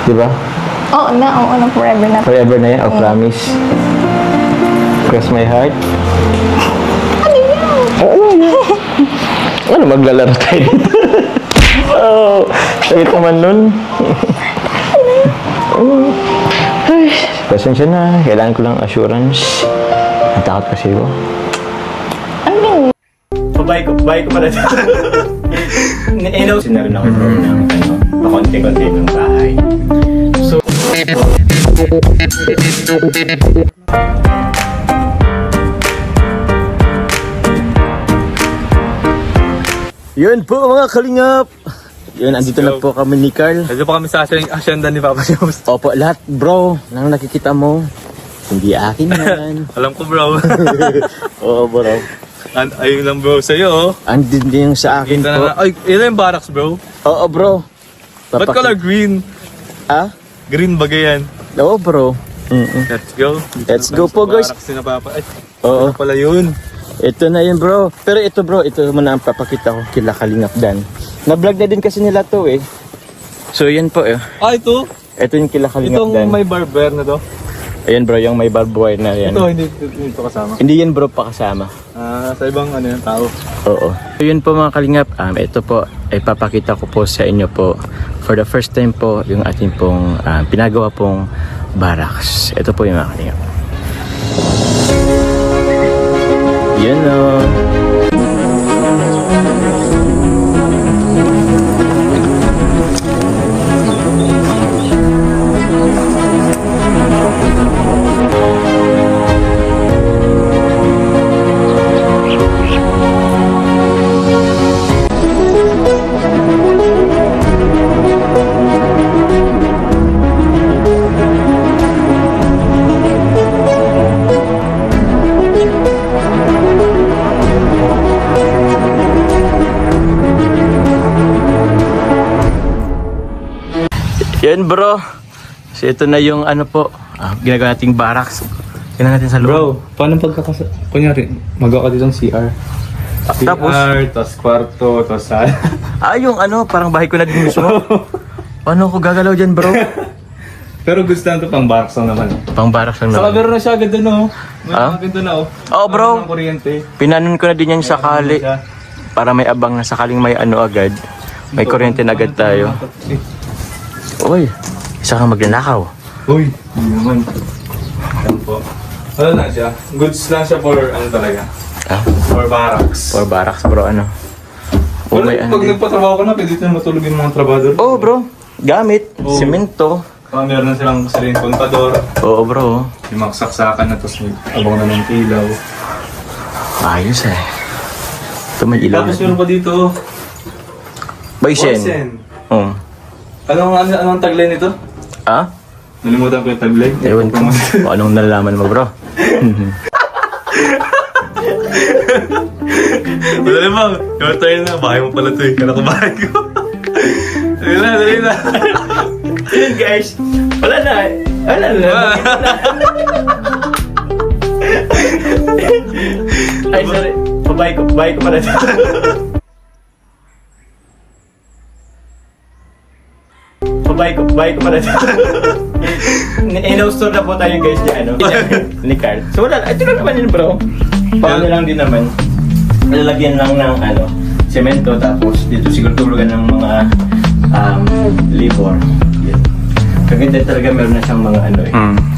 Di ba? Oo na, forever na. Forever na yan, promise. Cross my heart. Ano yan? Ano, maglalaro tayo dito? Oh, sakit naman nun. Ay, pasensya na. Kailangan ko lang assurance. Natakot kasi ko. Ano yun? Babae ko pala. Sinarin ako ng pakonti-konti ng bahay. So, yun po mga kalingap. Yun, andito na po kami ni Carl. Nandito po kami sa asyenda ni Papa Jones. Opo, lahat bro, nang nakikita mo, hindi akin yan. Alam ko bro. Oo bro. Ayun lang bro sa'yo oh. Andin din yung sa akin Kita po. na. Ay, ilan yung barracks bro? Oo bro. Ba't color green? Ah? Green bagay yan. Oo bro. Let's go. Let's go po guys. Barracks ni Papa. Ay, Oo. pala yun. Ito na yun bro. Pero ito bro, ito muna ang papakita ko kila Kalingap Dan. Na-vlog na din kasi nila to eh. So yan po eh. Ah, ito? Ito yung kila Kalingap Itong Dan. may barber na to? Ayan bro, yung may barbed wire na yan. Ito, hindi ito kasama. Hindi yan bro pakasama. Sa ibang ano yung tao. Oo. So yun po mga Kalingap, ito po ay papakita ko po sa inyo po for the first time po yung ating pong pinagawa pong barracks. Ito po yung mga Kalingap. Yan o. Yan bro. So ito na yung ano po, ginagawa nating barracks. Tingnan natin sa loob. Bro, paano kunyari, magawa ka dito ng CR? Tapos? CR, tapos kwarto, tapos sala. Yung ano, parang bahay ko na din mismo. Paano ako gagalaw dyan bro? Pero gusto na ito pang barracks lang naman. Pang barracks lang Saka naman. meron na siya agad doon oh. May agad doon na oh. Oo bro. Ng kuryente. Pinanon ko na din yan sakali. Para may abang na sakaling may ano agad. May kuryente na agad tayo. Uy, isa kang magnanakaw. Uy, hindi naman. Yan po. Ano na siya? Goods lang siya for ano talaga? For barracks. For barracks bro, ano? Pero pag nagpatrabaho ka na, pwede na matulog yung mga trabador. Oo bro, gamit, semento. Meron na silang sariling kontador. Oo bro. Yung mga saksakan na, tapos may abang na ng ilaw. Ayos eh. Ito may ilaw. Tapos meron pa dito. Baisen. Oo. Anong taglay nito? Nalimutan ko yung taglay. Ewan ko. Anong nalalaman mo bro? Madali ba? Yung tayo na, bahay mo pala ito eh. Kala ko bahay ko. Dali na. Yun guys, wala na. Ay sorry, babae ko pala. Babae ko pala. In-store na po tayo guys ni Carl. So wala, ito lang naman yun bro. Paano lang din naman. Lalagyan lang ng semento, tapos dito siguro tulugan ng mga labor. Kaganda talaga, meron na siyang mga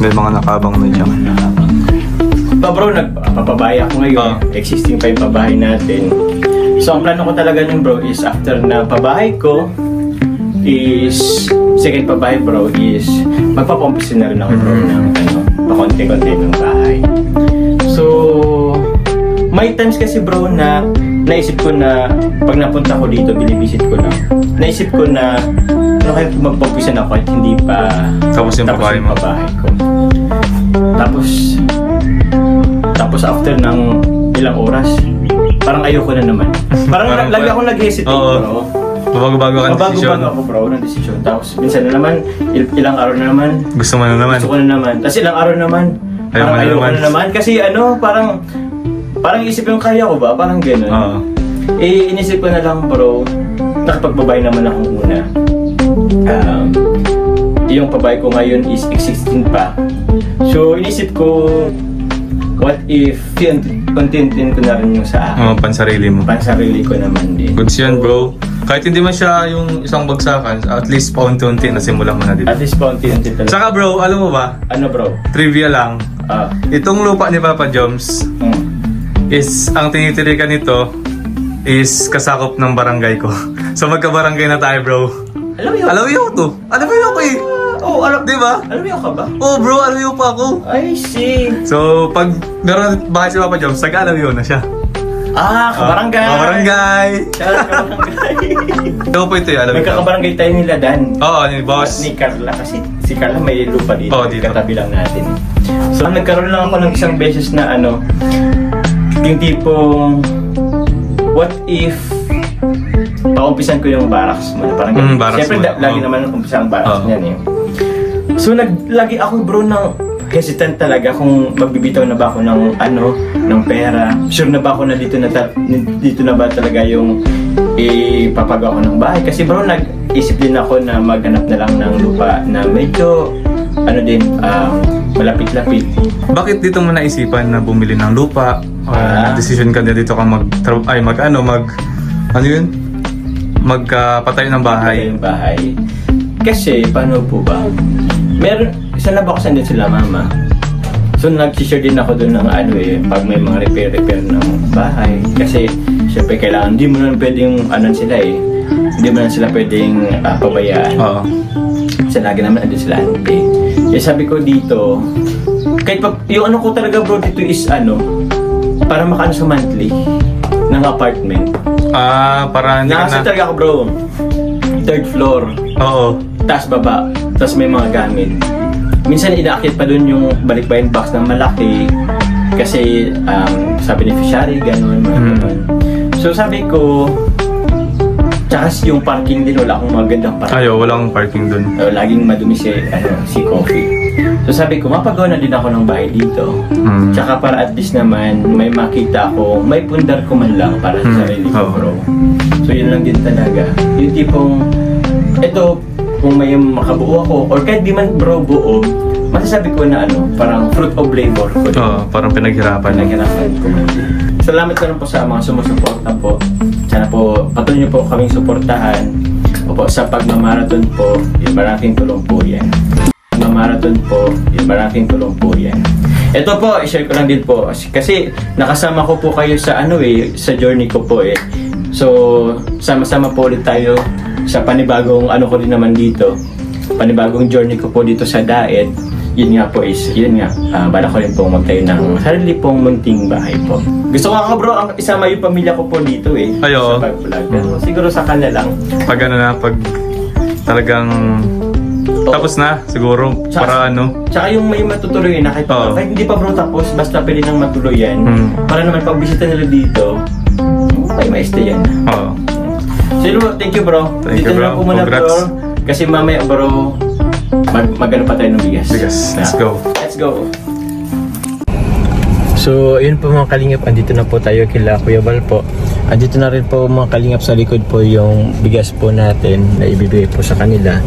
May mga nakabang na dyan. Bro, nagpapabahay ako ngayon. Existing pa yung pabahay natin. So ang plano ko talaga nun bro is after na pabahay ko is second pabahay bro is magpapampisin na rin ako bro ng pakonti-konti ng bahay. So may times kasi bro na naisip ko na pag napunta ko dito, binibisit ko lang. Naisip ko na kaya magpapampisan ako at hindi pa Tapos yung pabahay mo. ko. Tapos after ng ilang oras, parang ayoko na naman. Parang lagi ako nag-hesitate bro. Mabago-bago ka ng desisyon. Mabago ako bro ng desisyon. Tapos minsan na naman, ilang araw na naman. Gusto mo na naman. Gusto ko na naman. Tapos ilang araw naman, parang ayoko na naman. Kasi parang isip yung kaya ko ba? Parang gano'n. Inisip ko na lang bro, nakapagbabay naman akong una. yung pabahay ko ngayon is existing pa. So inisip ko, what if contentin ko na rin yung sa akin. Pansarili mo. Pansarili ko naman din. Goods yan, bro. Kahit hindi man siya yung isang bagsakan, at least paunti-unti nasimulan mo na dito. At least paunti-unti talaga. Saka bro, alam mo ba? Ano bro? Trivia lang. Itong lupa ni Papa Joms is, ang tinitirikan nito is kasakop ng barangay ko. So magkabarangay na tayo, bro. Alam mo to? Alam mo ko eh. Oh, alam. Di ba? Alam mo ka ba? Oh bro, alam mo pa ako. I see. So pag meron bahay si Papa Joms, nag-alam yun na siya. Kabarangay! Kabarangay! Kabarangay! Ito po ito eh, alam mo. Magkakabarangay tayo nila Dan. Oo, ni boss. Ni Carla. Kasi si Carla may lupa dito. Dito. Katabi lang natin. So nagkaroon lang ako ng isang beses na yung tipong what if paumpisan ko yung barracks mo. Parang barracks siyempre mo. lagi naman umpisa ang barracks niyan eh. So lagi ako bro ng hesitant talaga kung magbibitaw na ba ako ng pera. Sure na ba ako na dito na ba talaga yung ipapagawa ko ng bahay. Kasi bro, nag-isip din ako na maghanap na lang ng lupa na medyo malapit-lapit. Bakit dito mo naisipan na bumili ng lupa? Decision ka na dito ka magpatayo ng bahay. Kasi paano po ba? Isa na boxan din sila mama. So nag-share din ako doon ng pag may mga repair ng bahay. Kasi syempre kailangan, hindi mo naman pwedeng sila hindi mo naman sila pwedeng pabayaan. Kasi lagi naman andun sila Kaya sabi ko dito, kahit yung ko talaga bro dito is para makaano sa monthly ng apartment. Para hindi Nakasa talaga ako bro, 3rd floor. Taas baba, tapos may mga gamit. Minsan inaakit pa dun yung balikbayan box na malaki kasi sa beneficiary, gano'n. So sabi ko, tsaka yung parking din, wala akong magandang parking. Walang parking dun. Laging madumi si Coffee. So sabi ko, mapagawa na din ako ng bahay dito. Tsaka para at least naman, may makita ako, may pundar ko man lang para sa sarili ko bro. So yun lang din talaga. Yung tipong, kung may makabuo ako, or kahit di man bro buo, masasabi ko na parang fruit of labor ko. Parang pinaghirapan ko. Salamat na rin po sa mga sumusuporta po. Sana po patuloy niyo po kaming suportahan. Sa pagmamarathon po, malaking tulong po yan. Ito po, i-share ko lang din po. Kasi nakasama ko po kayo sa sa journey ko po So, sama-sama po ulit tayo sa panibagong ko din naman dito. Panibagong journey ko po dito sa Daet. Yun nga, bala ko rin po magtayo ng sarili pong munting bahay po. Gusto ko nga bro, isama yung pamilya ko po dito sa pag-vlog. Pero siguro sa kanya lang. Pag pag talagang tapos na, siguro, para Tsaka yung may matutuloy na kahit hindi pa bro tapos, basta pwede nang matuloy yan. Para naman pag bisita nila dito, may stay yan. So thank you bro. Thank you, bro. Dito na po muna bro. Kasi mamaya bro, magano pa tayo ng bigas. Let's go. So ayun po mga kalingap, andito na po tayo kila Kuya Bal po. Andito na rin po mga kalingap sa likod po yung bigas po natin na ibibigay po sa kanila.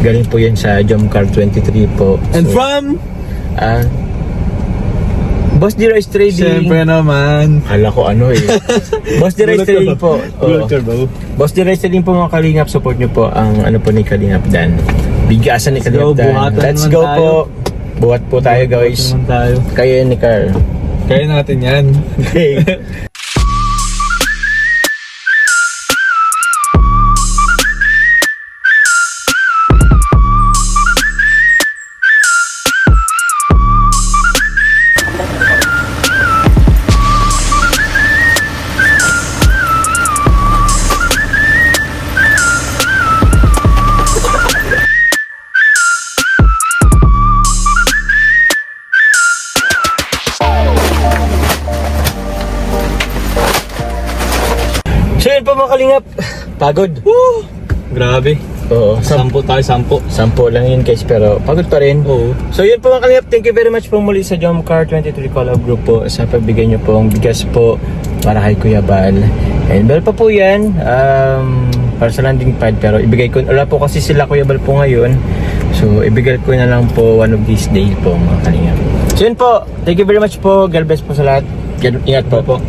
Galing po yan sa Jomcar 23 po. And from? Boss D Rice Trading. Siyempre naman. Hala ko Boss D Rice Trading po. Boss D Rice Trading po mga kalingap. Support nyo po ang po ni Kalingap Dan. Bigasan ni Kalingap Dan. Let's go po. Buhat po tayo guys. Kaya ni Carl. Kaya natin yan. Okay. So yun po mga kalingap, pagod. Woo! Grabe. Oo, 10 tayo, 10. 10 lang yun guys, pero pagod pa rin. Oo. So yun po mga kalingap, thank you very much po muli sa Jomcar 23 Collab Group po sa pagbigay nyo po ang bigas po para kay Kuya Bal. And meron pa po yan, para sa landing pad, pero ibigay ko, wala po kasi sila Kuya Bal po ngayon. So, ibigay ko na lang po one of these days po mga kalingap. So yun po, thank you very much po. God bless po sa lahat. Ingat po.